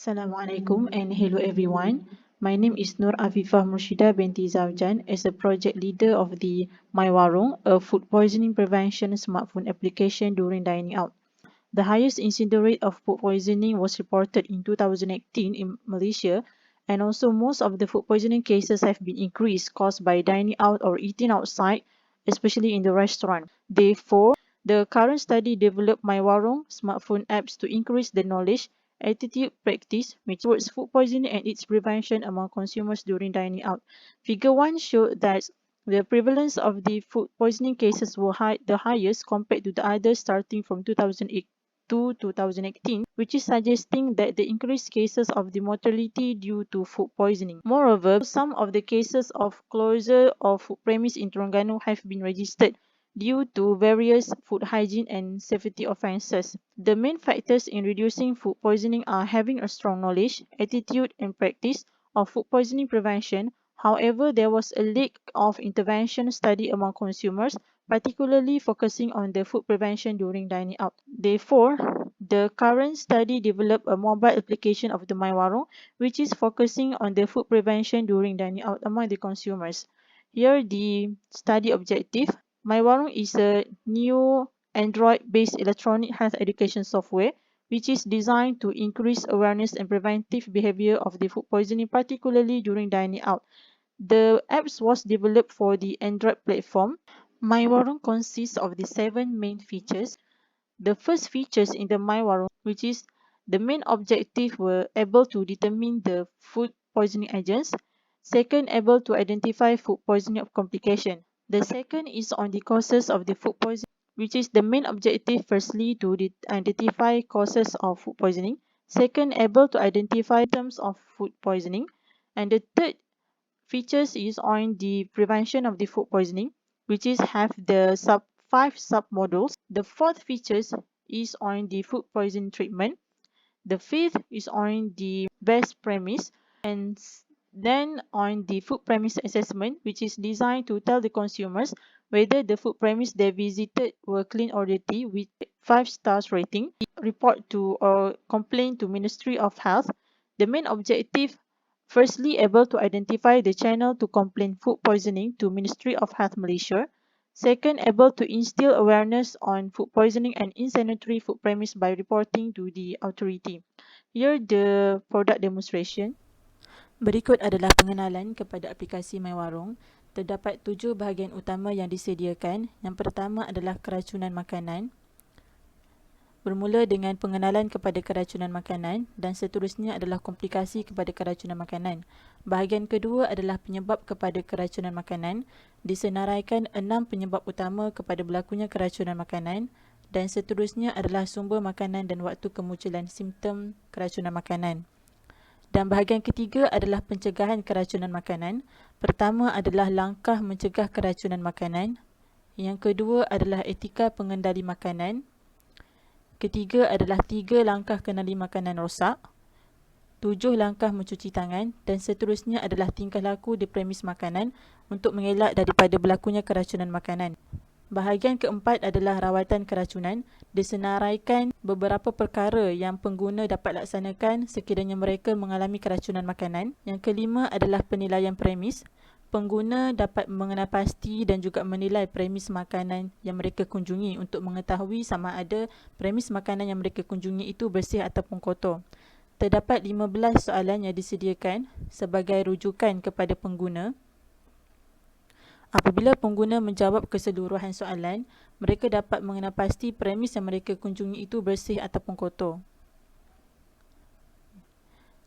Assalamualaikum and hello everyone. My name is Nur Afifah Murshida binti Zawjan as a project leader of the My Warung, a food poisoning prevention smartphone application during dining out. The highest incident rate of food poisoning was reported in 2018 in Malaysia, and also most of the food poisoning cases have been increased caused by dining out or eating outside, especially in the restaurant. Therefore, the current study developed My Warung smartphone apps to increase the knowledge, attitude, practice towards food poisoning and its prevention among consumers during dining out. Figure 1 showed that the prevalence of the food poisoning cases were the highest compared to the others starting from 2008 to 2018, which is suggesting that the increased cases of the mortality due to food poisoning. Moreover, some of the cases of closure of food premise in Terengganu have been registered due to various food hygiene and safety offences. The main factors in reducing food poisoning are having a strong knowledge, attitude, and practice of food poisoning prevention. However, there was a lack of intervention study among consumers, particularly focusing on the food prevention during dining out. Therefore, the current study developed a mobile application of the My Warung, which is focusing on the food prevention during dining out among the consumers. Here, the study objective. My Warung is a new Android-based electronic health education software which is designed to increase awareness and preventive behavior of the food poisoning, particularly during dining out. The apps was developed for the Android platform. My Warung consists of the 7 main features. The first features in the My Warung, which is the main objective, were able to determine the food poisoning agents. Second, able to identify food poisoning of complication. The second is on the causes of the food poisoning, which is the main objective firstly to identify causes of food poisoning. Second, able to identify symptoms of food poisoning. And the third features is on the prevention of the food poisoning, which is have the 5 sub-modules. The fourth features is on the food poisoning treatment. The fifth is on the best premise, and then on the food premise assessment, which is designed to tell the consumers whether the food premise they visited were clean or dirty with 5 stars rating. Report to or complain to Ministry of Health. The main objective, firstly, able to identify the channel to complain food poisoning to Ministry of Health Malaysia. Second, able to instill awareness on food poisoning and insanitary food premise by reporting to the authority. Here the product demonstration. Berikut adalah pengenalan kepada aplikasi My Warung. Terdapat 7 bahagian utama yang disediakan. Yang pertama adalah keracunan makanan. Bermula dengan pengenalan kepada keracunan makanan dan seterusnya adalah komplikasi kepada keracunan makanan. Bahagian kedua adalah penyebab kepada keracunan makanan. Disenaraikan 6 penyebab utama kepada berlakunya keracunan makanan dan seterusnya adalah sumber makanan dan waktu kemunculan simptom keracunan makanan. Dan bahagian ketiga adalah pencegahan keracunan makanan. Pertama adalah langkah mencegah keracunan makanan. Yang kedua adalah etika pengendali makanan. Ketiga adalah 3 langkah kenali makanan rosak, 7 langkah mencuci tangan dan seterusnya adalah tingkah laku di premis makanan untuk mengelak daripada berlakunya keracunan makanan. Bahagian keempat adalah rawatan keracunan. Disenaraikan beberapa perkara yang pengguna dapat laksanakan sekiranya mereka mengalami keracunan makanan. Yang kelima adalah penilaian premis. Pengguna dapat mengenal pasti dan juga menilai premis makanan yang mereka kunjungi untuk mengetahui sama ada premis makanan yang mereka kunjungi itu bersih ataupun kotor. Terdapat 15 soalan yang disediakan sebagai rujukan kepada pengguna. Apabila pengguna menjawab keseluruhan soalan, mereka dapat mengenal pasti premis yang mereka kunjungi itu bersih ataupun kotor.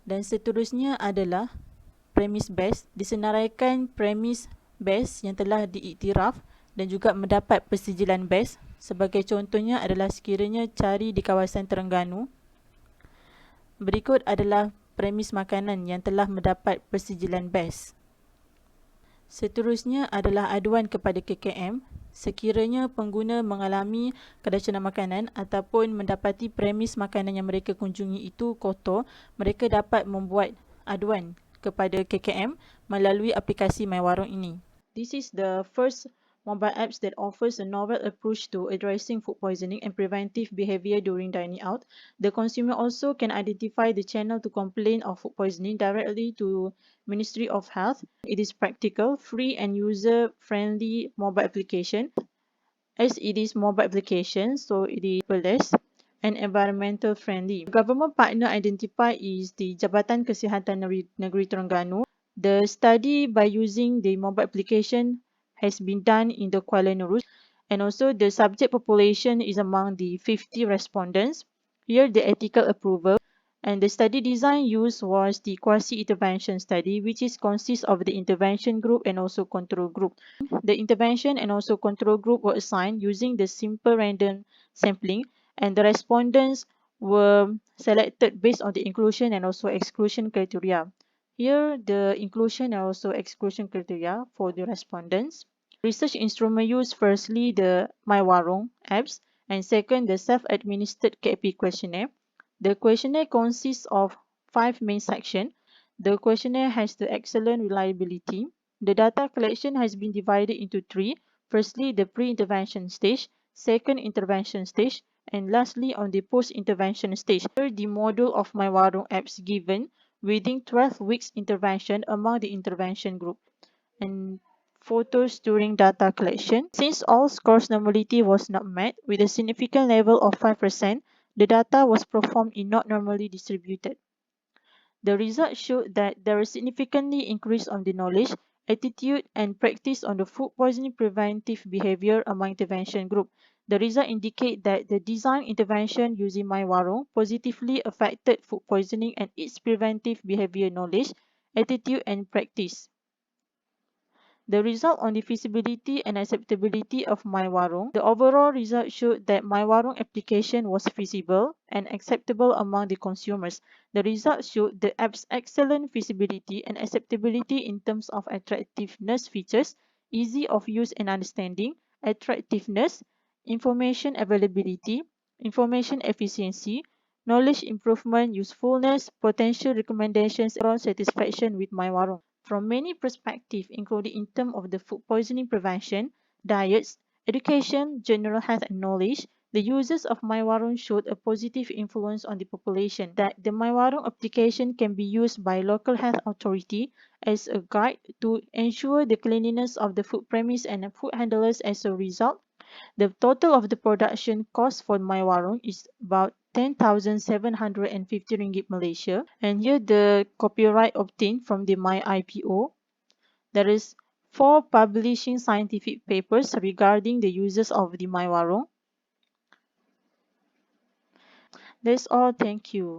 Dan seterusnya adalah premis best. Disenaraikan premis best yang telah diiktiraf dan juga mendapat persijilan best. Sebagai contohnya adalah sekiranya cari di kawasan Terengganu. Berikut adalah premis makanan yang telah mendapat persijilan best. Seterusnya adalah aduan kepada KKM. Sekiranya pengguna mengalami keracunan makanan ataupun mendapati premis makanan yang mereka kunjungi itu kotor, mereka dapat membuat aduan kepada KKM melalui aplikasi My Warung ini. This is the first mobile apps that offers a novel approach to addressing food poisoning and preventive behavior during dining out. The consumer also can identify the channel to complain of food poisoning directly to Ministry of Health. It is practical, free and user-friendly mobile application. As it is mobile application, so it is paperless and environmental friendly. The government partner identified is the Jabatan Kesihatan Negeri Terengganu. The study by using the mobile application has been done in the Kuala Nerus, and also the subject population is among the 50 respondents. Here the ethical approval, and the study design used was the quasi-intervention study, which is consists of the intervention group and also control group. The intervention and also control group were assigned using the simple random sampling, and the respondents were selected based on the inclusion and also exclusion criteria. Here, the inclusion and also exclusion criteria for the respondents. Research instrument used firstly the MyWarung apps, and second the self-administered KP questionnaire. The questionnaire consists of 5 main sections. The questionnaire has the excellent reliability. The data collection has been divided into 3. Firstly, the pre-intervention stage, second intervention stage, and lastly on the post-intervention stage. Here, the module of MyWarung apps given within 12 weeks intervention among the intervention group, and photos during data collection. Since all scores normality was not met with a significant level of 5%, the data was performed in not normally distributed. The results showed that there is significantly increase on the knowledge, attitude, and practice on the food poisoning preventive behavior among intervention group. The result indicate that the design intervention using MyWarung positively affected food poisoning and its preventive behavior knowledge, attitude, and practice. The result on the feasibility and acceptability of MyWarung. The overall result showed that MyWarung application was feasible and acceptable among the consumers. The results showed the app's excellent feasibility and acceptability in terms of attractiveness features, easy of use and understanding, attractiveness, information availability, information efficiency, knowledge improvement, usefulness, potential recommendations, and overall satisfaction with MyWarung. From many perspectives, including in terms of the food poisoning prevention, diets, education, general health and knowledge, the uses of MyWarung showed a positive influence on the population. That the MyWarung application can be used by local health authority as a guide to ensure the cleanliness of the food premise and food handlers. As a result, the total of the production cost for MyWarung is about 10,750 ringgit Malaysia. And here the copyright obtained from the MyIPO. There is 4 publishing scientific papers regarding the uses of the MyWarung. That's all. Thank you.